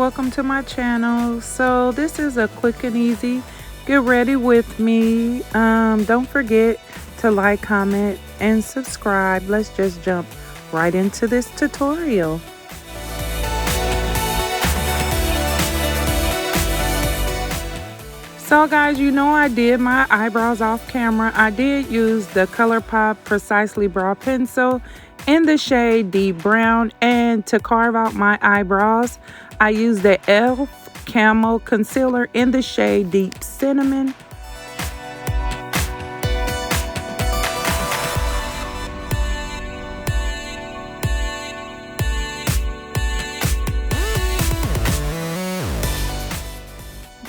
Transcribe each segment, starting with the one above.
welcome to my channel. So this is a quick and easy get ready with me. Don't forget to like, comment, and subscribe. Let's just jump right into this tutorial. So guys, you know I did my eyebrows off camera. I did use the Colourpop Precisely Brow Pencil in the shade Deep Brown, and to carve out my eyebrows, I used the e.l.f. Camo Concealer in the shade Deep Cinnamon.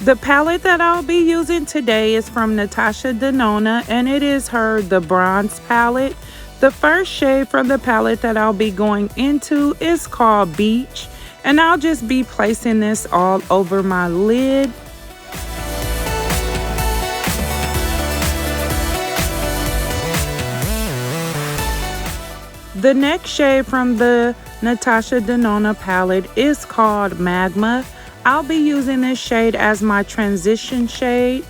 The palette that I'll be using today is from Natasha Denona, and it is the bronze palette. The first shade from the palette that I'll be going into is called Beach, and I'll just be placing this all over my lid. The next shade from the Natasha Denona palette is called Magma. I'll be using this shade as my transition shade.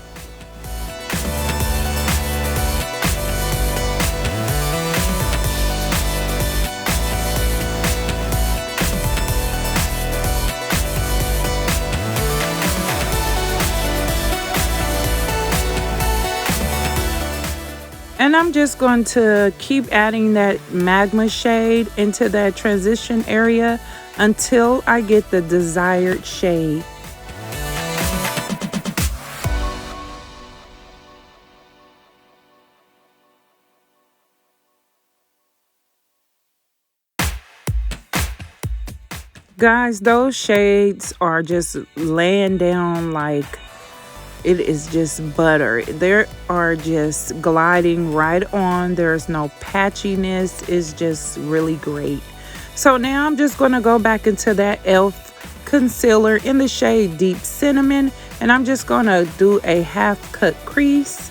And I'm just going to keep adding that Magma shade into that transition area until I get the desired shade. Guys, those shades are just laying down like it is just butter. They are just gliding right on. There's no patchiness. It's just really great. So now I'm just going to go back into that e.l.f. concealer in the shade Deep Cinnamon, and I'm just going to do a half cut crease.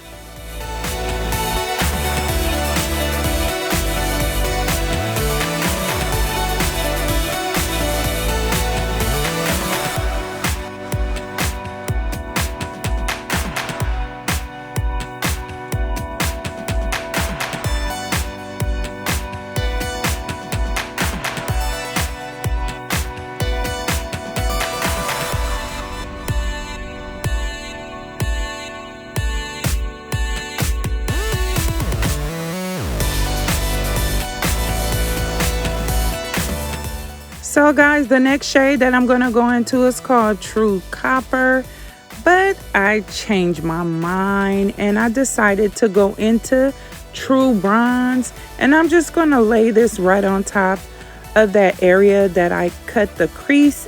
So guys, the next shade that I'm going to go into is called True Copper, but I changed my mind and I decided to go into True Bronze, and I'm just going to lay this right on top of that area that I cut the crease.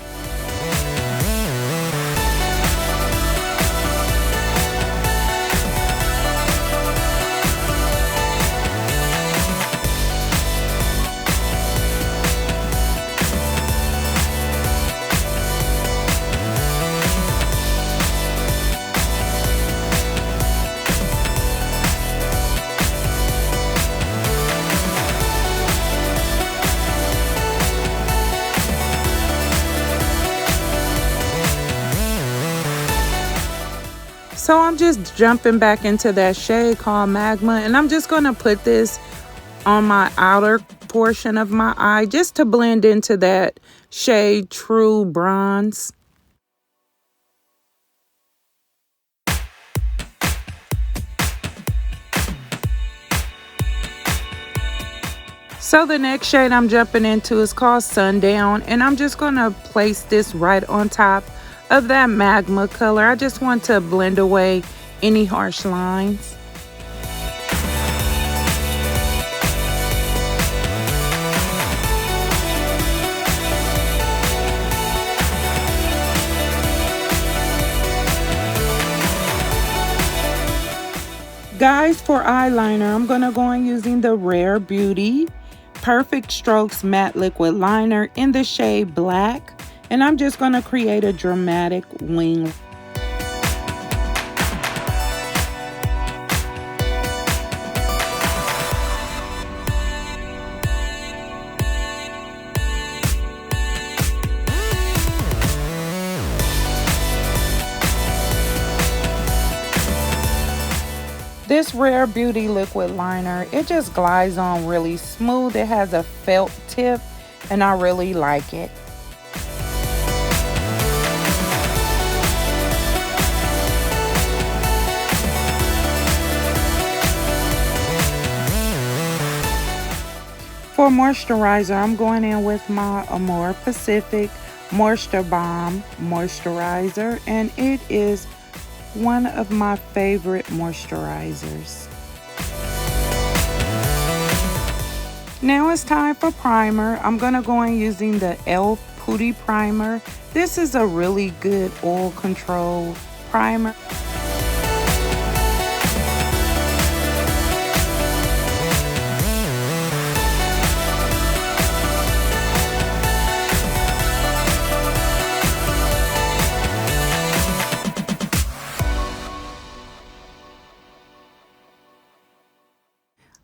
So I'm just jumping back into that shade called Magma, and I'm just going to put this on my outer portion of my eye just to blend into that shade True Bronze. So the next shade I'm jumping into is called Sundown, and I'm just going to place this right on top of that Magma color. I just want to blend away any harsh lines. Guys, for eyeliner, I'm going to go in using the Rare Beauty Perfect Strokes Matte Liquid Liner in the shade Black. And I'm just going to create a dramatic wing. This Rare Beauty liquid liner, it just glides on really smooth. It has a felt tip and I really like it. For moisturizer, I'm going in with my AMOREPACIFIC Moisture Balm Moisturizer, and it is one of my favorite moisturizers. Now it's time for primer. I'm going to go in using the e.l.f. Putty Primer. This is a really good oil control primer.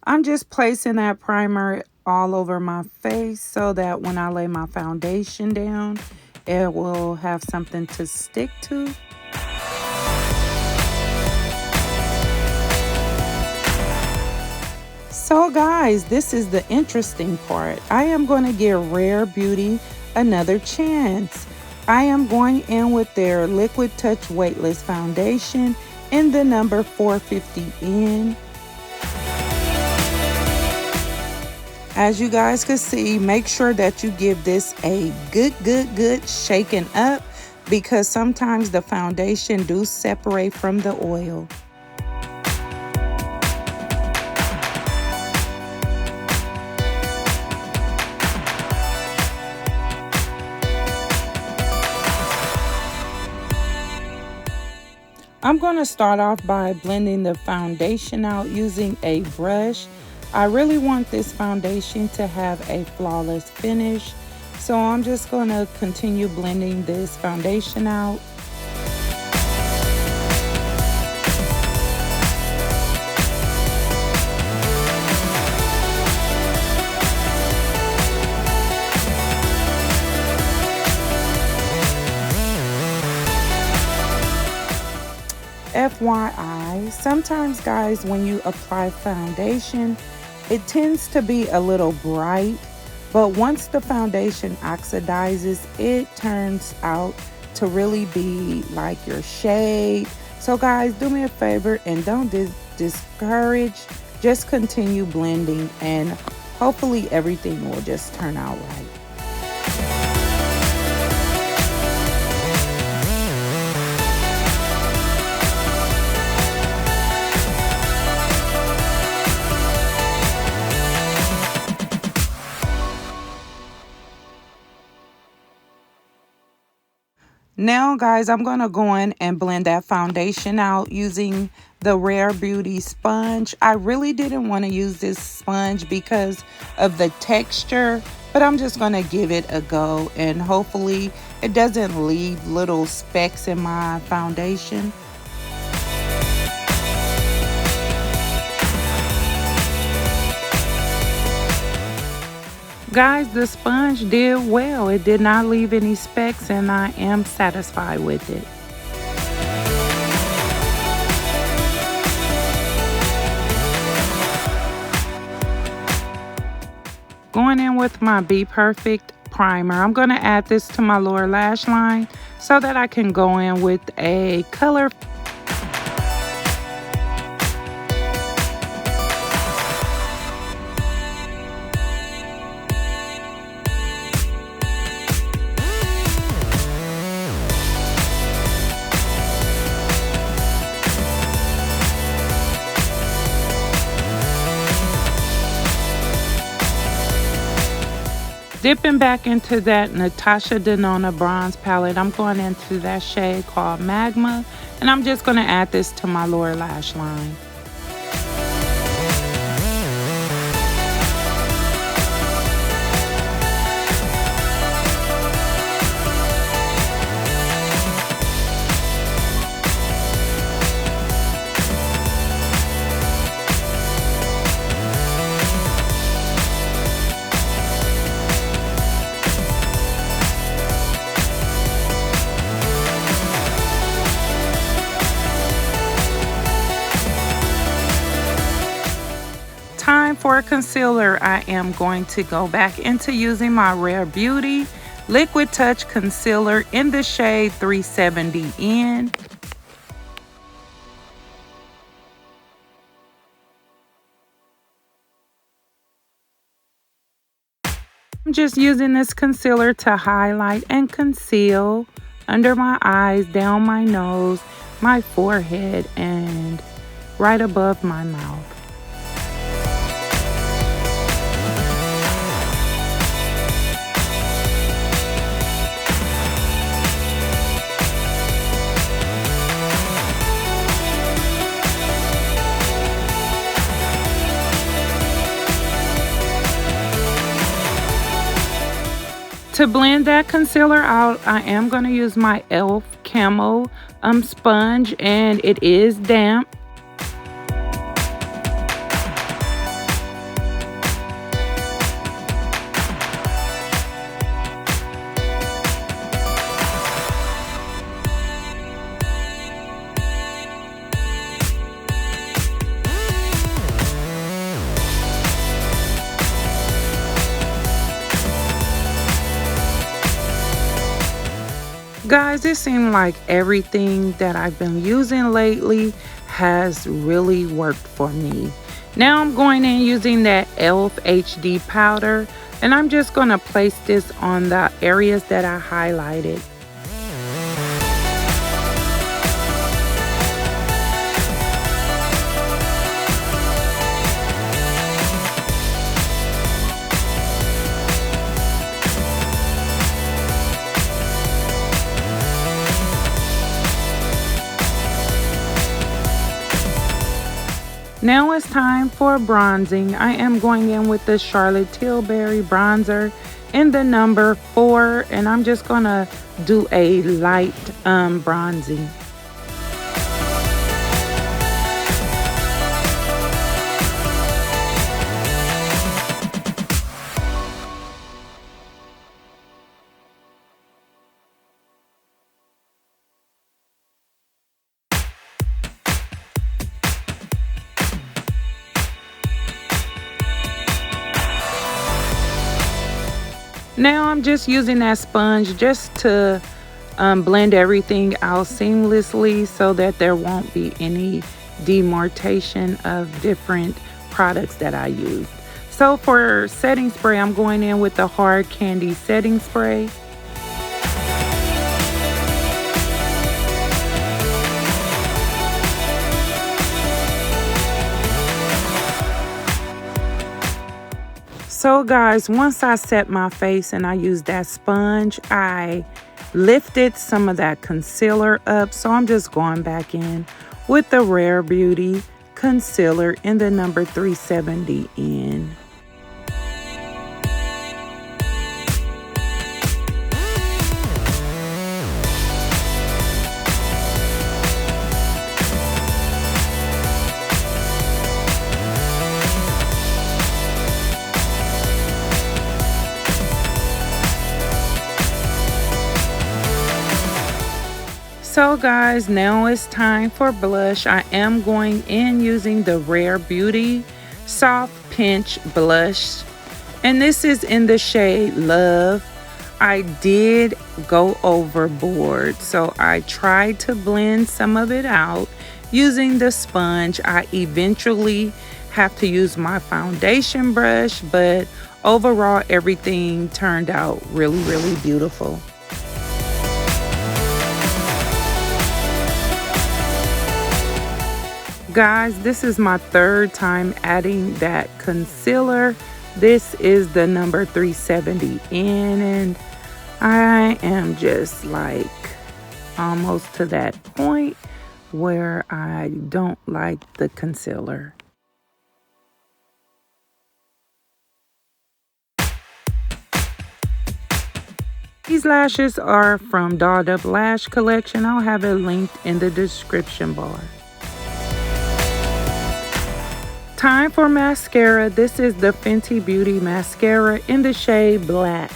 I'm just placing that primer all over my face so that when I lay my foundation down, it will have something to stick to. So guys, this is the interesting part. I am going to give Rare Beauty another chance. I am going in with their Liquid Touch Weightless Foundation in the number 450N. As you guys can see, make sure that you give this a good shaking up because sometimes the foundation do separate from the oil. I'm going to start off by blending the foundation out using a brush. I really want this foundation to have a flawless finish, so I'm just going to continue blending this foundation out. FYI, sometimes guys, when you apply foundation, it tends to be a little bright, but once the foundation oxidizes, it turns out to really be like your shade. So guys, do me a favor and don't discourage. Just continue blending and hopefully everything will just turn out right. Now guys, I'm going to go in and blend that foundation out using the Rare Beauty sponge. I really didn't want to use this sponge because of the texture, but I'm just going to give it a go and hopefully it doesn't leave little specks in my foundation. Guys, the sponge did well. It did not leave any specks and I am satisfied with it. Going in with my BPerfect primer, I'm going to add this to my lower lash line so that I can go in with a color. Dipping back into that Natasha Denona bronze palette, I'm going into that shade called Magma, and I'm just going to add this to my lower lash line. for concealer, I am going to go back into using my Rare Beauty Liquid Touch Concealer in the shade 370N. I'm just using this concealer to highlight and conceal under my eyes, down my nose, my forehead, and right above my mouth. To blend that concealer out, I am going to use my e.l.f. Camo sponge, and it is damp. Guys, it seemed like everything that I've been using lately has really worked for me. Now I'm going in using that e.l.f. HD powder, and I'm just going to place this on the areas that I highlighted. Now it's time for bronzing. I am going in with the Charlotte Tilbury bronzer in the number 4, and I'm just gonna do a light bronzing. Now I'm just using that sponge just to blend everything out seamlessly so that there won't be any demarcation of different products that I used. So for setting spray, I'm going in with the Hard Candy setting spray. So guys, once I set my face and I used that sponge, I lifted some of that concealer up. So I'm just going back in with the Rare Beauty concealer in the number 370N. So guys, now it's time for blush. I am going in using the Rare Beauty Soft Pinch Blush, and this is in the shade Love. I did go overboard, so I tried to blend some of it out using the sponge. I eventually have to use my foundation brush, but overall everything turned out really beautiful. Guys, this is my 3rd time adding that concealer. This is the number 370N, and I am just like almost to that point where I don't like the concealer. These lashes are from Dolled Up Lash Collection. I'll have it linked in the description bar. Time for mascara. This is the Fenty Beauty mascara in the shade Black.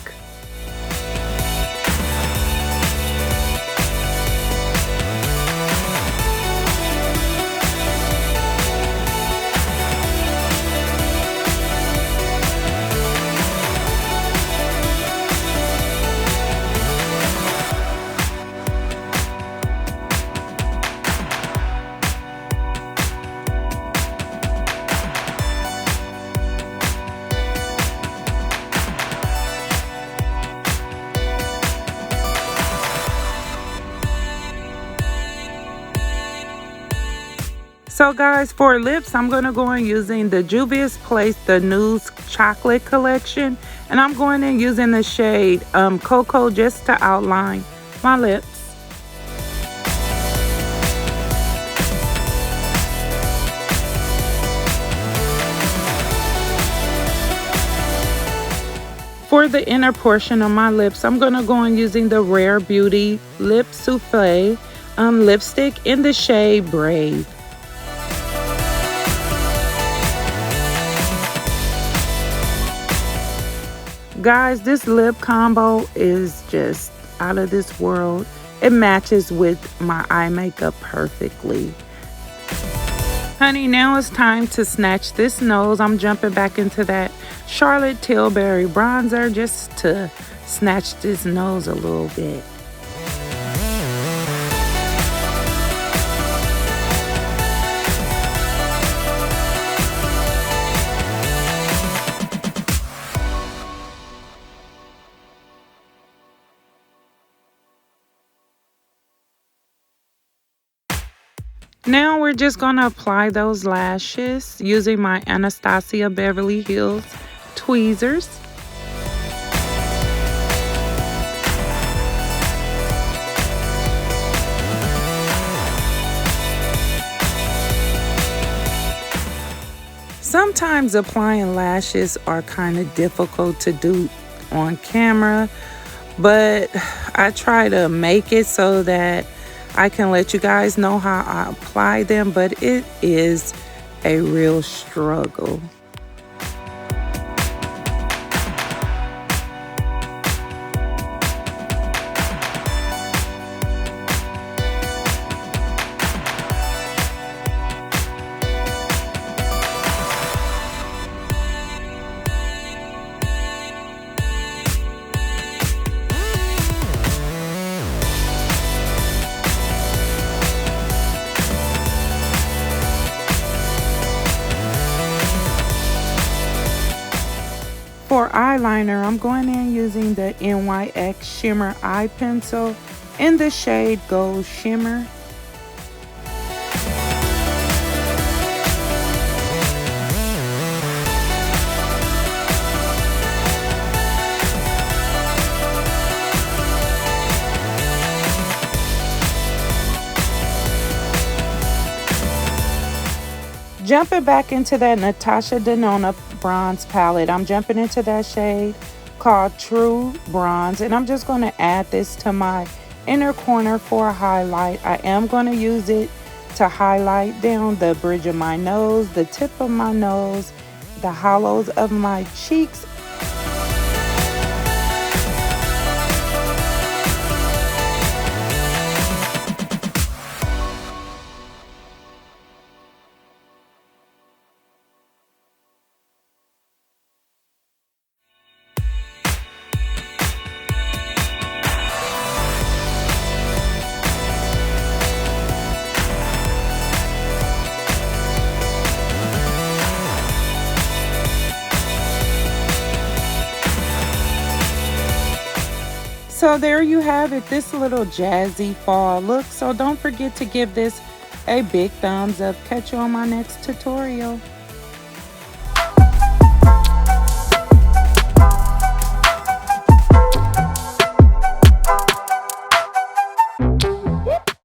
So guys, for lips, I'm going to go in using the Juvia's Place, the Nude Chocolate Collection. And I'm going in using the shade Cocoa just to outline my lips. For the inner portion of my lips, I'm going to go in using the Rare Beauty Lip Souffle lipstick in the shade Brave. Guys, this lip combo is just out of this world. It matches with my eye makeup perfectly. Honey, now it's time to snatch this nose. I'm jumping back into that Charlotte Tilbury bronzer just to snatch this nose a little bit. Now we're just going to apply those lashes using my Anastasia Beverly Hills tweezers. Sometimes applying lashes are kind of difficult to do on camera, but I try to make it so that I can let you guys know how I apply them, but it is a real struggle. For eyeliner, I'm going in using the NYX Shimmer Eye Pencil in the shade Gold Shimmer. Jumping back into that Natasha Denona bronze palette, I'm jumping into that shade called True Bronze, and I'm just going to add this to my inner corner for a highlight. I am going to use it to highlight down the bridge of my nose, the tip of my nose, the hollows of my cheeks. So there you have it, this little jazzy fall look. So don't forget to give this a big thumbs up. Catch you on my next tutorial.